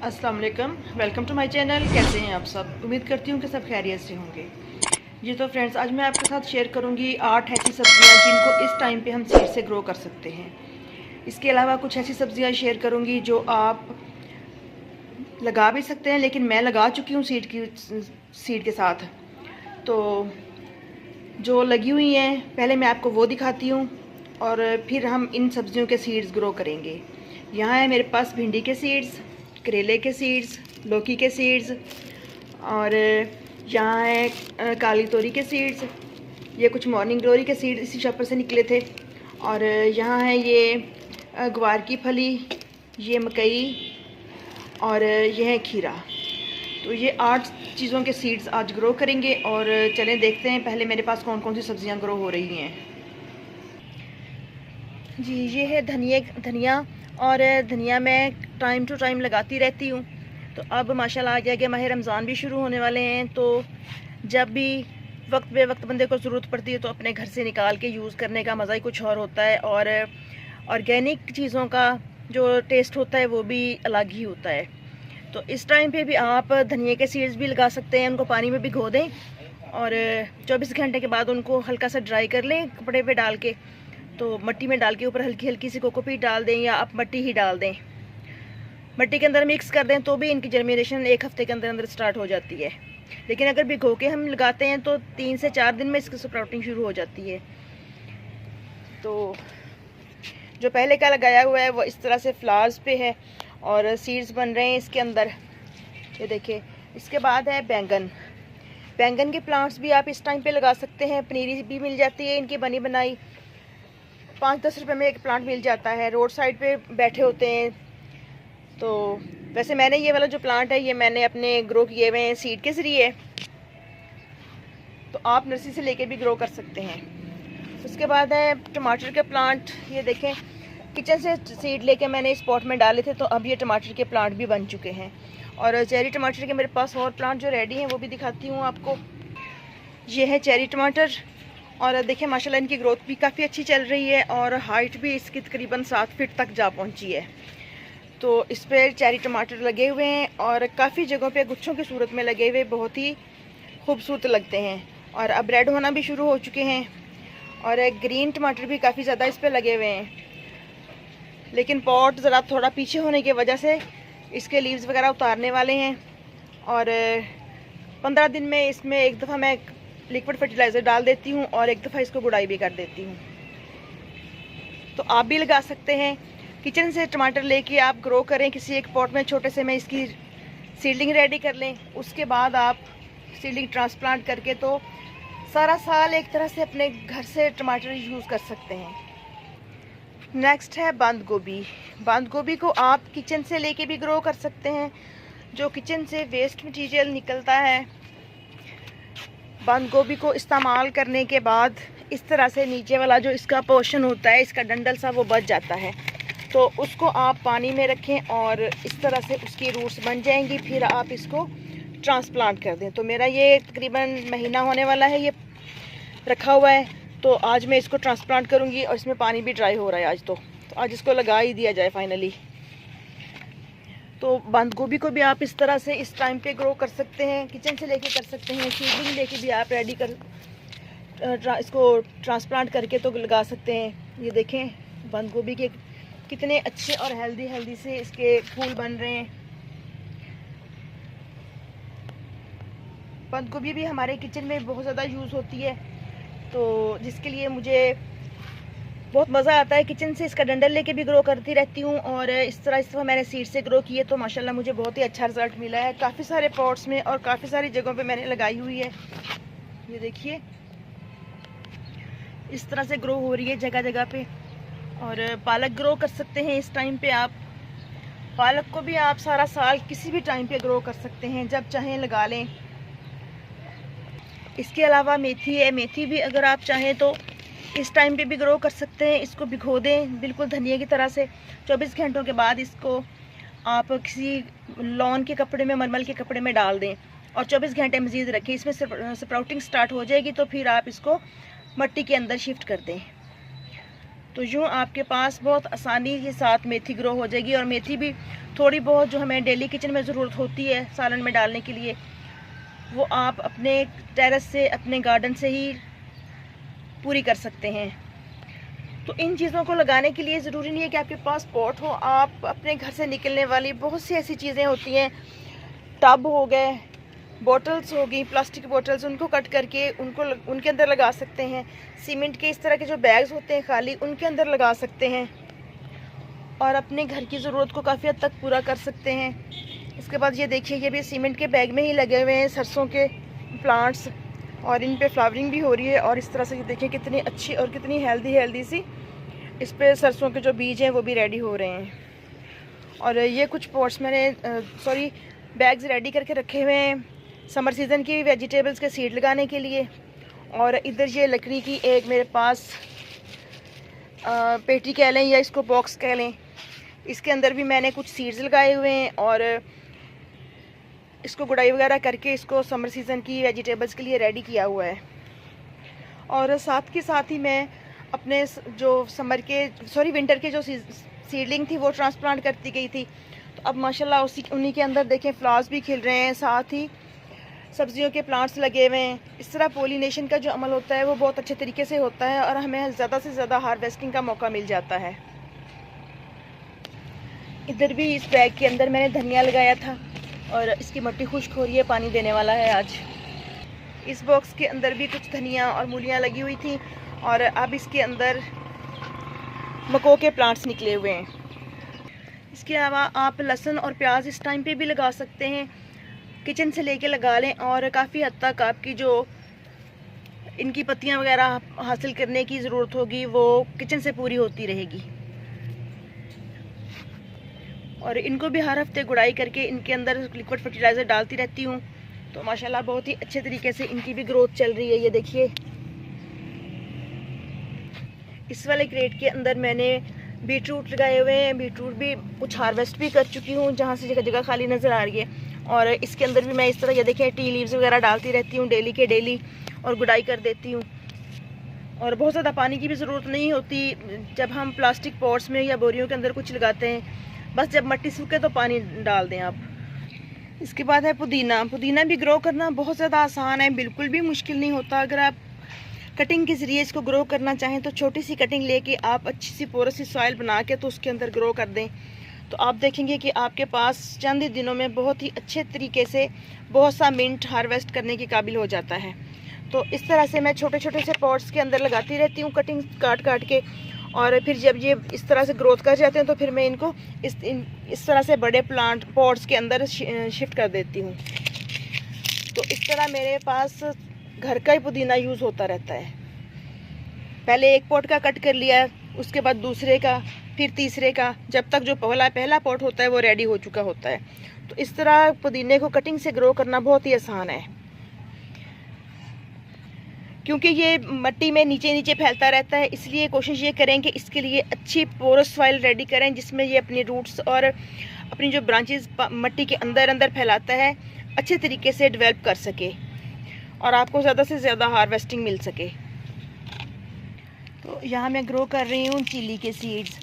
अस्सलाम वालेकुम, welcome to my channel. कैसे हैं आप सब? उम्मीद करती हूँ कि सब खैरियत से होंगे। जी तो फ्रेंड्स, आज मैं आपके साथ शेयर करूँगी 8 ऐसी सब्जियाँ जिनको इस टाइम पे हम सीड से ग्रो कर सकते हैं। इसके अलावा कुछ ऐसी सब्जियाँ शेयर करूँगी जो आप लगा भी सकते हैं, लेकिन मैं लगा चुकी हूँ सीड के साथ। तो जो लगी हुई हैं पहले मैं आपको वो दिखाती हूँ और फिर हम इन सब्जियों के सीड्स ग्रो करेंगे। यहाँ है मेरे पास भिंडी के सीड्स, करेले के सीड्स, लौकी के सीड्स, और यहाँ है काली तोरी के सीड्स। ये कुछ मॉर्निंग ग्लोरी के सीड्स इसी शॉपर से निकले थे। और यहाँ है ये ग्वार की फली, ये मकई, और ये है खीरा। तो ये 8 चीज़ों के सीड्स आज ग्रो करेंगे और चलें देखते हैं पहले मेरे पास कौन कौन सी सब्जियां ग्रो हो रही हैं। जी ये है धनिया, और धनिया मैं टाइम टू टाइम लगाती रहती हूँ। तो अब माशाल्लाह आ गया कि माह रमज़ान भी शुरू होने वाले हैं, तो जब भी वक्त बे वक्त बंदे को ज़रूरत पड़ती है तो अपने घर से निकाल के यूज़ करने का मज़ा ही कुछ और होता है। और ऑर्गेनिक चीज़ों का जो टेस्ट होता है वो भी अलग ही होता है। तो इस टाइम पे भी आप धनिया के सीड्स भी लगा सकते हैं। उनको पानी में भिगो दें और 24 घंटे के बाद उनको हल्का सा ड्राई कर लें कपड़े पे डाल के। तो मिट्टी में डाल के ऊपर हल्की हल्की सी कोकोपीट डाल दें, या आप मिट्टी ही डाल दें, मिट्टी के अंदर मिक्स कर दें, तो भी इनकी जर्मिनेशन 1 हफ्ते के अंदर अंदर स्टार्ट हो जाती है। लेकिन अगर भिगो के हम लगाते हैं तो 3 से 4 दिन में इसकी स्प्राउटिंग शुरू हो जाती है। तो जो पहले का लगाया हुआ है वो इस तरह से फ्लावर्स पे है और सीड्स बन रहे हैं इसके अंदर, ये देखिए। इसके बाद है बैंगन के प्लांट्स भी आप इस टाइम पे लगा सकते हैं। पनीरी भी मिल जाती है इनकी बनी बनाई, 5-10 रुपए में एक प्लांट मिल जाता है। रोड साइड पे बैठे होते हैं। तो वैसे मैंने ये वाला जो प्लांट है ये मैंने अपने ग्रो किए हुए हैं सीड के ज़रिए, तो आप नर्सरी से लेके भी ग्रो कर सकते हैं। उसके बाद है टमाटर के प्लांट, ये देखें, किचन से सीड लेके मैंने इस पॉट में डाले थे, तो अब ये टमाटर के प्लांट भी बन चुके हैं। और चेरी टमाटर के मेरे पास और प्लांट जो रेडी हैं वो भी दिखाती हूँ आपको। ये है चेरी टमाटर, और देखिए माशाल्लाह इनकी ग्रोथ भी काफ़ी अच्छी चल रही है और हाइट भी इसकी तकरीबन 7 फीट तक जा पहुँची है। तो इस पर चेरी टमाटर लगे हुए हैं और काफ़ी जगहों पे गुच्छों की सूरत में लगे हुए बहुत ही खूबसूरत लगते हैं। और अब रेड होना भी शुरू हो चुके हैं, और ग्रीन टमाटर भी काफ़ी ज़्यादा इस पर लगे हुए हैं। लेकिन पॉट ज़रा थोड़ा पीछे होने की वजह से इसके लीव्स वगैरह उतारने वाले हैं, और 15 दिन में इसमें एक दफ़ा मैं लिक्विड फर्टिलाइज़र डाल देती हूँ और एक दफ़ा इसको गुड़ाई भी कर देती हूँ। तो आप भी लगा सकते हैं। किचन से टमाटर लेके आप ग्रो करें किसी एक पॉट में छोटे से में, इसकी सीडलिंग रेडी कर लें। उसके बाद आप सीडलिंग ट्रांसप्लांट करके तो सारा साल एक तरह से अपने घर से टमाटर यूज़ कर सकते हैं। नेक्स्ट है बंद गोभी को आप किचन से लेके भी ग्रो कर सकते हैं। जो किचन से वेस्ट मटेरियल निकलता है, बंद गोभी को इस्तेमाल करने के बाद इस तरह से नीचे वाला जो इसका पोर्शन होता है, इसका डंडल सा, वो बच जाता है। तो उसको आप पानी में रखें और इस तरह से उसकी रूट्स बन जाएंगी, फिर आप इसको ट्रांसप्लांट कर दें। तो मेरा ये तकरीबन महीना होने वाला है ये रखा हुआ है, तो आज मैं इसको ट्रांसप्लांट करूँगी। और इसमें पानी भी ड्राई हो रहा है आज, तो आज इसको लगा ही दिया जाए फाइनली। तो बंद गोभी को भी आप इस तरह से इस टाइम पे ग्रो कर सकते हैं, किचन से लेके कर सकते हैं, सीडलिंग लेके भी आप रेडी कर इसको ट्रांसप्लांट करके तो लगा सकते हैं। ये देखें बंद गोभी के कितने अच्छे और हेल्दी से इसके फूल बन रहे हैं। बंद गोभी भी हमारे किचन में बहुत ज़्यादा यूज़ होती है, तो जिसके लिए मुझे बहुत मज़ा आता है। किचन से इसका डंडल लेके भी ग्रो करती रहती हूँ, और इस तरह मैंने सीड से ग्रो किए तो माशाल्लाह मुझे बहुत ही अच्छा रिज़ल्ट मिला है। काफ़ी सारे पॉट्स में और काफ़ी सारी जगहों पे मैंने लगाई हुई है। ये देखिए इस तरह से ग्रो हो रही है जगह जगह पे। और पालक ग्रो कर सकते हैं इस टाइम पे आप। पालक को भी आप सारा साल किसी भी टाइम पे ग्रो कर सकते हैं, जब चाहें लगा लें। इसके अलावा मेथी है, मेथी भी अगर आप चाहें तो इस टाइम पे भी ग्रो कर सकते हैं। इसको भिगो दें बिल्कुल धनिया की तरह से, 24 घंटों के बाद इसको आप किसी लॉन के कपड़े में, मलमल के कपड़े में डाल दें और 24 घंटे मज़ीद रखें। इसमें स्प्राउटिंग स्टार्ट हो जाएगी तो फिर आप इसको मिट्टी के अंदर शिफ्ट कर दें। तो यूँ आपके पास बहुत आसानी के साथ मेथी ग्रो हो जाएगी। और मेथी भी थोड़ी बहुत जो हमें डेली किचन में ज़रूरत होती है सालन में डालने के लिए, वो आप अपने टेरेस से, अपने गार्डन से ही पूरी कर सकते हैं। तो इन चीज़ों को लगाने के लिए ज़रूरी नहीं है कि आपके पास पॉट हो। आप अपने घर से निकलने वाली बहुत सी ऐसी चीज़ें होती हैं, टब हो गए, बॉटल्स हो गई, प्लास्टिक बॉटल्स, उनको कट करके उनके अंदर लगा सकते हैं। सीमेंट के इस तरह के जो बैग्स होते हैं खाली, उनके अंदर लगा सकते हैं और अपने घर की ज़रूरत को काफ़ी हद तक पूरा कर सकते हैं। इसके बाद ये देखिए, ये भी सीमेंट के बैग में ही लगे हुए हैं सरसों के प्लांट्स, और इन पे फ्लावरिंग भी हो रही है। और इस तरह से ये देखिए कितनी अच्छी और कितनी हेल्दी सी इस पे सरसों के जो बीज हैं वो भी रेडी हो रहे हैं। और ये कुछ पॉट्स मैंने बैग्स रेडी करके रखे हुए हैं समर सीज़न की वेजिटेबल्स के सीड लगाने के लिए। और इधर ये लकड़ी की एक मेरे पास पेटी कह लें या इसको बॉक्स कह लें, इसके अंदर भी मैंने कुछ सीड्स लगाए हुए हैं और इसको गुड़ाई वगैरह करके इसको समर सीज़न की वेजिटेबल्स के लिए रेडी किया हुआ है। और साथ के साथ ही मैं अपने जो विंटर के जो सीडलिंग थी वो ट्रांसप्लांट करती गई थी। तो अब माशाल्लाह उन्हीं के अंदर देखें फ्लावर्स भी खिल रहे हैं, साथ ही सब्जियों के प्लांट्स लगे हुए हैं। इस तरह पोलिनेशन का जो अमल होता है वो बहुत अच्छे तरीके से होता है और हमें ज़्यादा से ज़्यादा हार्वेस्टिंग का मौका मिल जाता है। इधर भी इस बैग के अंदर मैंने धनिया लगाया था और इसकी मिट्टी खुश्क हो रही है, पानी देने वाला है आज। इस बॉक्स के अंदर भी कुछ धनिया और मूलियाँ लगी हुई थी और अब इसके अंदर मको के प्लांट्स निकले हुए हैं। इसके अलावा आप लहसुन और प्याज इस टाइम पे भी लगा सकते हैं, किचन से लेके लगा लें और काफ़ी हद तक आपकी जो इनकी पत्तियां वगैरह हासिल करने की ज़रूरत होगी वो किचन से पूरी होती रहेगी। और इनको भी हर हफ्ते गुड़ाई करके इनके अंदर लिक्विड फर्टिलाइज़र डालती रहती हूँ। तो माशाल्लाह बहुत ही अच्छे तरीके से इनकी भी ग्रोथ चल रही है। ये देखिए, इस वाले क्रेट के अंदर मैंने बीटरूट लगाए हुए हैं। बीटरूट भी कुछ हार्वेस्ट भी कर चुकी हूँ जहाँ से जगह जगह खाली नज़र आ रही है। और इसके अंदर भी मैं इस तरह ये देखें टी लीव्स वगैरह डालती रहती हूँ डेली के डेली और गुड़ाई कर देती हूँ। और बहुत ज़्यादा पानी की भी ज़रूरत नहीं होती जब हम प्लास्टिक पॉट्स में या बोरियों के अंदर कुछ लगाते हैं, बस जब मिट्टी सूखे तो पानी डाल दें आप। इसके बाद है पुदीना। पुदीना भी ग्रो करना बहुत ज़्यादा आसान है, बिल्कुल भी मुश्किल नहीं होता। अगर आप कटिंग के ज़रिए इसको ग्रो करना चाहें तो छोटी सी कटिंग लेके आप अच्छी सी पोरस सी सॉइल बना के तो उसके अंदर ग्रो कर दें, तो आप देखेंगे कि आपके पास चंद ही दिनों में बहुत ही अच्छे तरीके से बहुत सा मिंट हार्वेस्ट करने के काबिल हो जाता है। तो इस तरह से मैं छोटे छोटे से पॉट्स के अंदर लगाती रहती हूँ कटिंग काट के, और फिर जब ये इस तरह से ग्रोथ कर जाते हैं तो फिर मैं इनको इस तरह से बड़े प्लांट पॉट्स के अंदर शिफ्ट कर देती हूँ। तो इस तरह मेरे पास घर का ही पुदीना यूज़ होता रहता है। पहले एक पॉट का कट कर लिया, उसके बाद दूसरे का, फिर तीसरे का, जब तक जो पहला पॉट होता है वो रेडी हो चुका होता है। तो इस तरह पुदीने को कटिंग से ग्रो करना बहुत ही आसान है, क्योंकि ये मिट्टी में नीचे नीचे फैलता रहता है। इसलिए कोशिश ये करें कि इसके लिए अच्छी पोरस सॉइल रेडी करें जिसमें ये अपनी रूट्स और अपनी जो ब्रांचेस मिट्टी के अंदर फैलाता है अच्छे तरीके से डेवलप कर सके और आपको ज़्यादा से ज़्यादा हार्वेस्टिंग मिल सके। तो यहाँ मैं ग्रो कर रही हूँ चिली के सीड्स।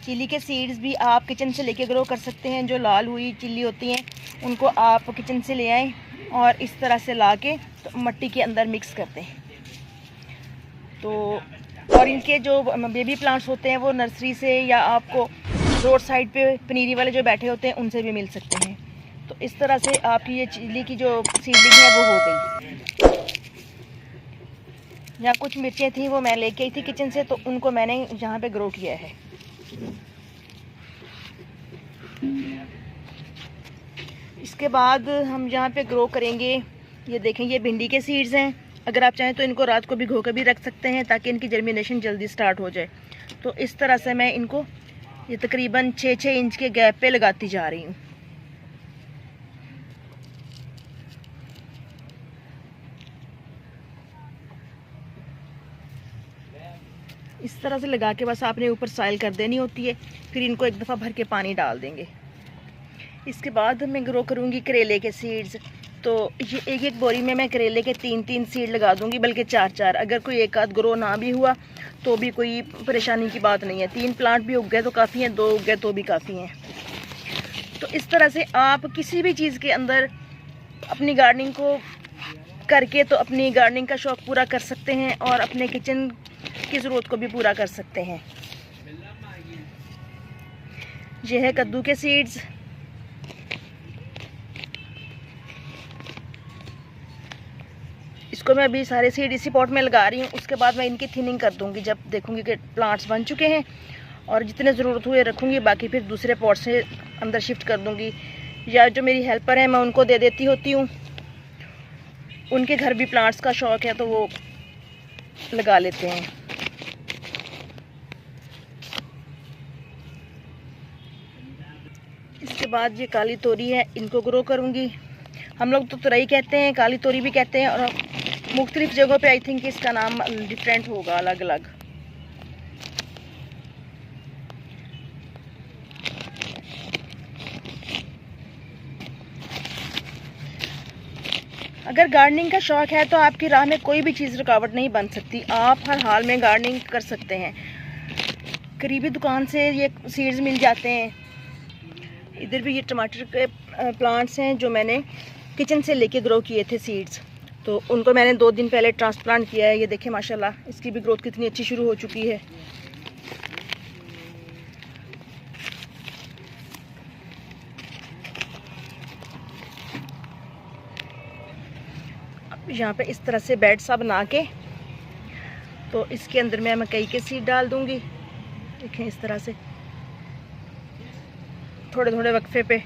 चिली के सीड्स भी आप किचन से लेके ग्रो कर सकते हैं। जो लाल हुई चिल्ली होती हैं उनको आप किचन से ले आएँ और इस तरह से ला के तो मिट्टी के अंदर मिक्स कर दें। तो और इनके जो बेबी प्लांट्स होते हैं वो नर्सरी से या आपको रोड साइड पे पनीरी वाले जो बैठे होते हैं उनसे भी मिल सकते हैं। तो इस तरह से आपकी ये चिल्ली की जो सीडलिंग है वो हो गई। यहाँ कुछ मिर्चें थी वो मैं लेके आई थी किचन से, तो उनको मैंने यहाँ पे ग्रो किया है। इसके बाद हम यहाँ पे ग्रो करेंगे, ये देखें ये भिंडी के सीड्स हैं। अगर आप चाहें तो इनको रात को भिगो कर भी रख सकते हैं ताकि इनकी जर्मिनेशन जल्दी स्टार्ट हो जाए। तो इस तरह से मैं इनको ये तकरीबन 6-6 इंच के गैप पे लगाती जा रही हूँ। इस तरह से लगा के बस आपने ऊपर सॉइल कर देनी होती है, फिर इनको एक दफ़ा भर के पानी डाल देंगे। इसके बाद मैं ग्रो करूँगी करेले के सीड्स। तो ये एक बोरी में मैं करेले के 3-3 सीड लगा दूँगी, बल्कि 4-4। अगर कोई एक आध ग्रो ना भी हुआ तो भी कोई परेशानी की बात नहीं है। 3 प्लांट भी उग गए तो काफ़ी हैं, 2 उग गए तो भी काफ़ी हैं। तो इस तरह से आप किसी भी चीज़ के अंदर अपनी गार्डनिंग को करके तो अपनी गार्डनिंग का शौक़ पूरा कर सकते हैं और अपने किचन की ज़रूरत को भी पूरा कर सकते हैं। ये है कद्दू के सीड्स। इसको मैं अभी सारे सीड इसी पॉट में लगा रही हूँ। उसके बाद मैं इनकी थिनिंग कर दूँगी जब देखूँगी कि प्लांट्स बन चुके हैं, और जितने ज़रूरत हुए रखूँगी, बाकी फिर दूसरे पॉट से अंदर शिफ्ट कर दूँगी। या जो मेरी हेल्पर है मैं उनको दे देती होती हूँ, उनके घर भी प्लांट्स का शौक़ है तो वो लगा लेते हैं। इसके बाद ये काली तोरी है, इनको ग्रो करूँगी। हम लोग तो तुरई कहते हैं, काली तोरी भी कहते हैं, और मुख्तलिफ जगहों पे आई थिंक इसका नाम डिफरेंट होगा, अलग अलग। अगर गार्डनिंग का शौक़ है तो आपकी राह में कोई भी चीज़ रुकावट नहीं बन सकती। आप हर हाल में गार्डनिंग कर सकते हैं। करीबी दुकान से ये सीड्स मिल जाते हैं। इधर भी ये टमाटर के प्लांट्स हैं जो मैंने किचन से लेके ग्रो किए थे सीड्स, तो उनको मैंने 2 दिन पहले ट्रांसप्लांट किया है। ये देखें माशाल्लाह इसकी भी ग्रोथ कितनी अच्छी शुरू हो चुकी है। अब यहाँ पे इस तरह से बेड सा बना के तो इसके अंदर मैं मकई के सीड डाल दूँगी। देखें इस तरह से थोड़े थोड़े वक्फे पे।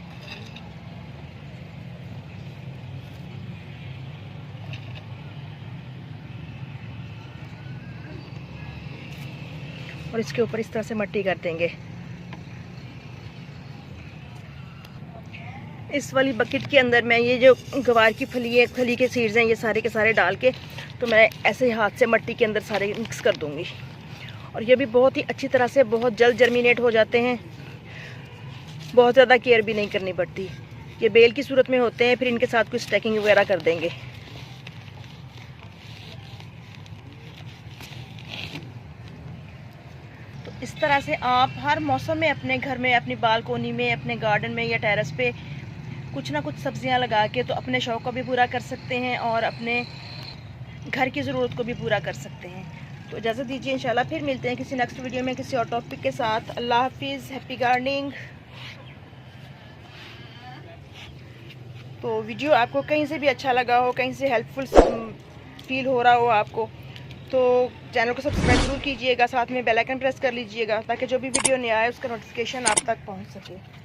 और इसके ऊपर इस तरह से मट्टी कर देंगे। इस वाली बकेट के अंदर मैं ये जो गवार की फली के सीड्स हैं ये सारे के सारे डाल के तो मैं ऐसे हाथ से मट्टी के अंदर सारे मिक्स कर दूंगी। और ये भी बहुत ही अच्छी तरह से बहुत जल्द जर्मिनेट हो जाते हैं, बहुत ज़्यादा केयर भी नहीं करनी पड़ती। ये बेल की सूरत में होते हैं, फिर इनके साथ कुछ स्टैकिंग वगैरह कर देंगे। तो इस तरह से आप हर मौसम में अपने घर में, अपनी बालकोनी में, अपने गार्डन में या टेरेस पे कुछ ना कुछ सब्जियां लगा के तो अपने शौक़ को भी पूरा कर सकते हैं और अपने घर की ज़रूरत को भी पूरा कर सकते हैं। तो इजाज़त दीजिए, इंशाल्लाह फिर मिलते हैं किसी नेक्स्ट वीडियो में किसी और टॉपिक के साथ। अल्लाह हाफिज़, हैप्पी गार्डनिंग। तो वीडियो आपको कहीं से भी अच्छा लगा हो, कहीं से हेल्पफुल फील हो रहा हो आपको, तो चैनल को सब्सक्राइब जरूर कीजिएगा, साथ में बेल आइकन प्रेस कर लीजिएगा ताकि जो भी वीडियो नया आए उसका नोटिफिकेशन आप तक पहुंच सके।